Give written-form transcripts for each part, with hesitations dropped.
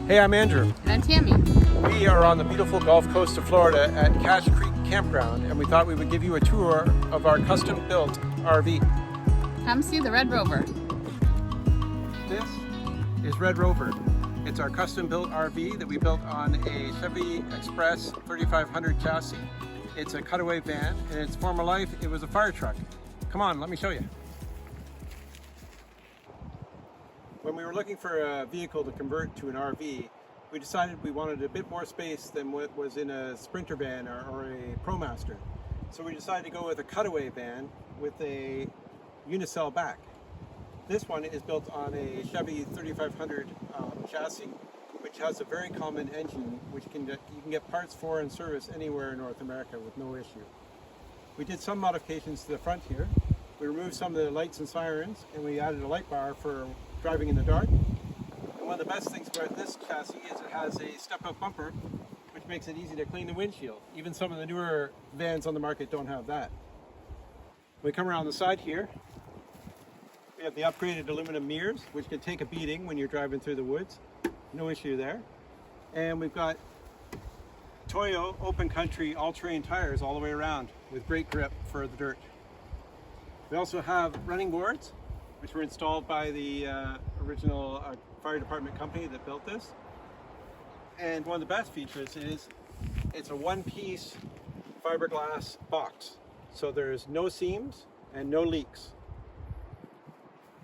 Hey, I'm Andrew. And I'm Tammy. We are on the beautiful Gulf Coast of Florida at Cache Creek Campground, and we thought we would give you a tour of our custom-built RV. Come see the Red Rover. This is Red Rover. It's our custom-built RV that we built on a Chevy Express 3500 chassis. It's a cutaway van. In its former life, it was a fire truck. Come on, let me show you. When we were looking for a vehicle to convert to an RV, we decided we wanted a bit more space than what was in a Sprinter van or a ProMaster. So we decided to go with a cutaway van with a UniCell back. This one is built on a Chevy 3500 chassis, which has a very common engine, which you can get parts for and service anywhere in North America with no issue. We did some modifications to the front here. We removed some of the lights and sirens, and we added a light bar for driving in the dark. And one of the best things about this chassis is it has a step-up bumper, which makes it easy to clean the windshield. Even some of the newer vans on the market don't have that. When we come around the side here, we have the upgraded aluminum mirrors, which can take a beating when you're driving through the woods. No issue there. And we've got Toyo open country all-terrain tires all the way around with great grip for the dirt. We also have running boards, which were installed by the original fire department company that built this. And one of the best features is it's a one-piece fiberglass box. So there's no seams and no leaks.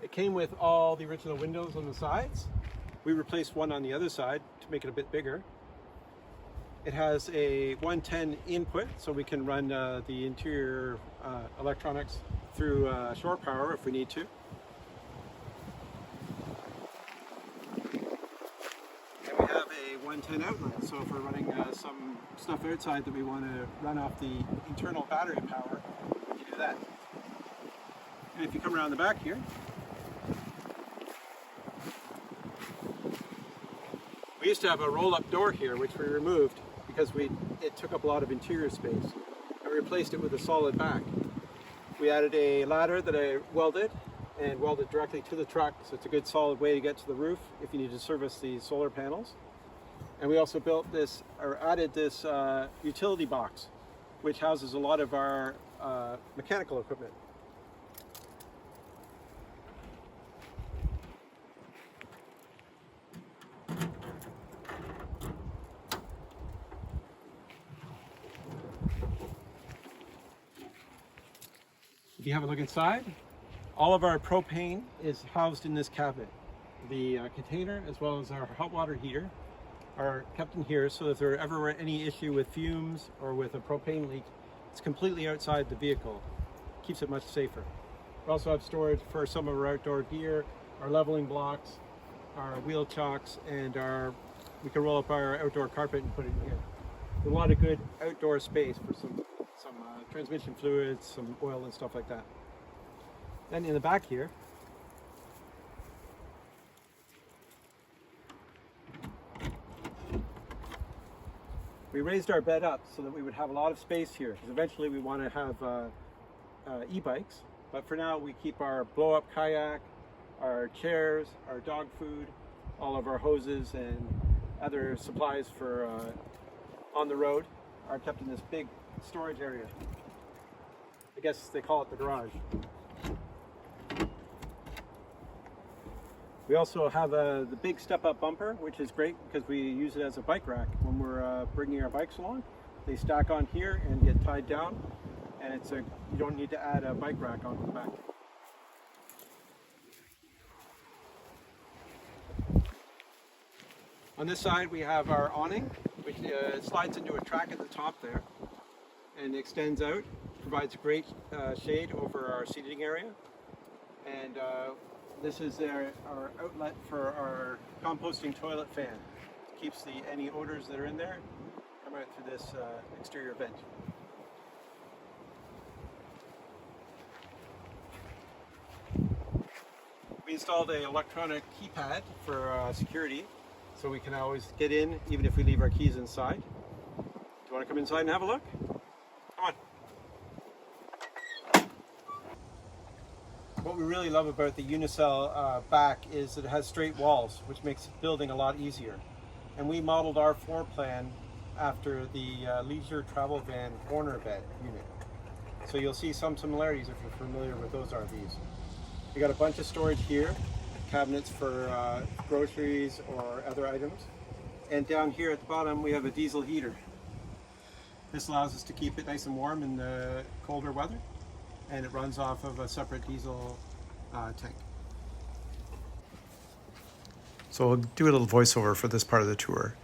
It came with all the original windows on the sides. We replaced one on the other side to make it a bit bigger. It has a 110 input, so we can run the interior electronics through shore power if we need to. And we have a 110 outlet, so if we're running some stuff outside that we want to run off the internal battery power, we can do that. And if you come around the back here, we used to have a roll-up door here, which we removed because it took up a lot of interior space. And we replaced it with a solid back. We added a ladder that I welded directly to the truck, so it's a good solid way to get to the roof if you need to service the solar panels. And we also added this utility box, which houses a lot of our mechanical equipment. If you have a look inside, all of our propane is housed in this cabinet. The container, as well as our hot water heater, are kept in here, so if there ever were any issue with fumes or with a propane leak, it's completely outside the vehicle. Keeps it much safer. We also have storage for some of our outdoor gear, our leveling blocks, our wheel chocks, and we can roll up our outdoor carpet and put it in here. There's a lot of good outdoor space for some transmission fluids, some oil and stuff like that. Then in the back here, we raised our bed up so that we would have a lot of space here, because eventually we want to have e-bikes. But for now, we keep our blow-up kayak, our chairs, our dog food, all of our hoses and other supplies for on the road are kept in this big storage area. I guess they call it the garage. We also have the big step-up bumper, which is great because we use it as a bike rack when we're bringing our bikes along. They stack on here and get tied down, and you don't need to add a bike rack onto the back. On this side, we have our awning, which slides into a track at the top there and extends out, provides great shade over our seating area. And this is our outlet for our composting toilet fan. It keeps any odors that are in there come out through this exterior vent. We installed an electronic keypad for security, so we can always get in even if we leave our keys inside. Do you want to come inside and have a look? Come on. What we really love about the UniCell back is that it has straight walls, which makes building a lot easier. and we modeled our floor plan after the leisure travel van corner bed unit. So you'll see some similarities if you're familiar with those RVs. We got a bunch of storage here, cabinets for groceries or other items. And down here at the bottom we have a diesel heater. This allows us to keep it nice and warm in the colder weather, and it runs off of a separate diesel tank. So I'll do a little voiceover for this part of the tour.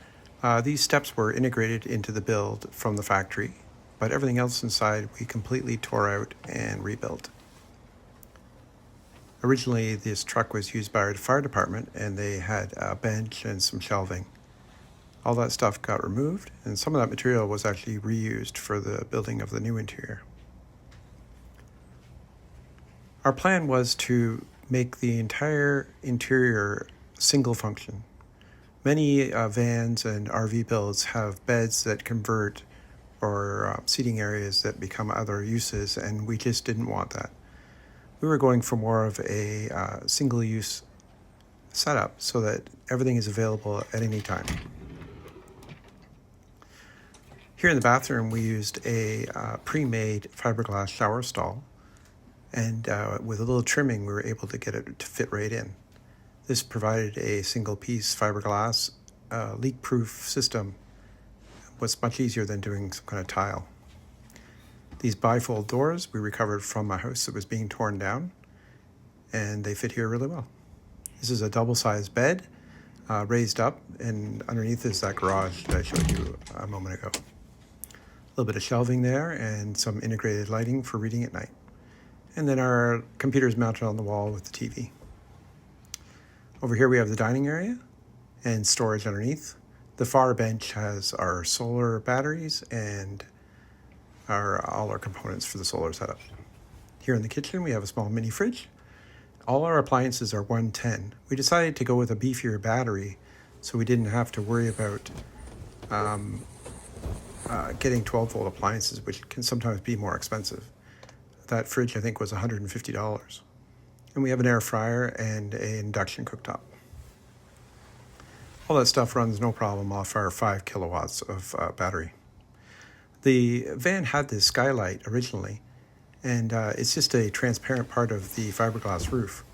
These steps were integrated into the build from the factory, but everything else inside we completely tore out and rebuilt. Originally, this truck was used by our fire department, and they had a bench and some shelving. All that stuff got removed, and some of that material was actually reused for the building of the new interior. Our plan was to make the entire interior single function. Many vans and RV builds have beds that convert or seating areas that become other uses, and we just didn't want that. We were going for more of a single-use setup so that everything is available at any time. Here in the bathroom, we used a pre-made fiberglass shower stall, and with a little trimming, we were able to get it to fit right in. This provided a single-piece fiberglass leak-proof system. It was much easier than doing some kind of tile. These bifold doors we recovered from a house that was being torn down, and they fit here really well. This is a double-sized bed, raised up, and underneath is that garage that I showed you a moment ago. A little bit of shelving there and some integrated lighting for reading at night. And then our computer's mounted on the wall with the TV. Over here we have the dining area and storage underneath. The far bench has our solar batteries and all our components for the solar setup. Here in the kitchen we have a small mini fridge. All our appliances are 110. We decided to go with a beefier battery so we didn't have to worry about getting 12-volt appliances, which can sometimes be more expensive. That fridge, I think, was $150. And we have an air fryer and an induction cooktop. All that stuff runs no problem off our 5 kilowatts of battery. The van had this skylight originally, and it's just a transparent part of the fiberglass roof.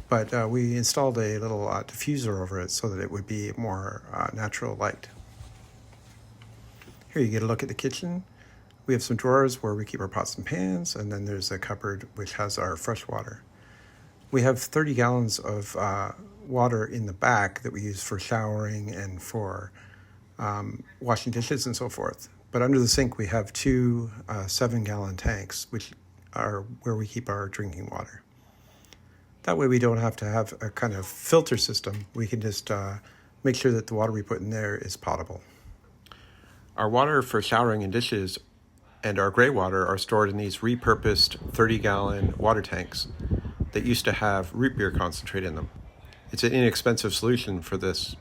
But we installed a little diffuser over it so that it would be more natural light. Here you get a look at the kitchen. We have some drawers where we keep our pots and pans, and then there's a cupboard which has our fresh water. We have 30 gallons of water in the back that we use for showering and for washing dishes and so forth. But under the sink we have two 7-gallon tanks, which are where we keep our drinking water. That way we don't have to have a kind of filter system. We can just make sure that the water we put in there is potable. Our water for showering and dishes and our gray water are stored in these repurposed 30-gallon water tanks that used to have root beer concentrate in them. It's an inexpensive solution for this.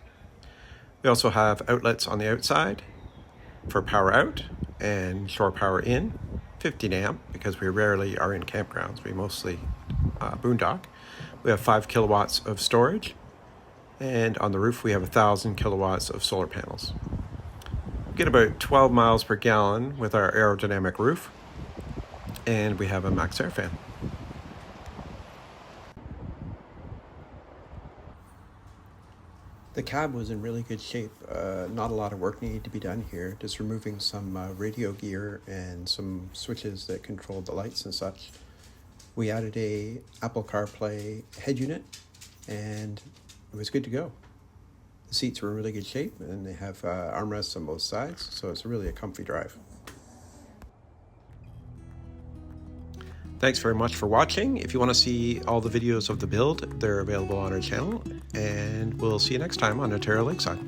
We also have outlets on the outside for power out and shore power in, 15 amp, because we rarely are in campgrounds. We mostly boondock. We have 5 kilowatts of storage, and on the roof we have 1,000 kilowatts of solar panels. We get about 12 miles per gallon with our aerodynamic roof, and we have a max air fan. The cab was in really good shape. Not a lot of work needed to be done here, just removing some radio gear and some switches that controlled the lights and such. We added a Apple CarPlay head unit, and it was good to go. The seats were in really good shape, and they have armrests on both sides, so it's really a comfy drive. Thanks very much for watching. If you want to see all the videos of the build, they're available on our channel, and we'll see you next time on Ontario Lakeside.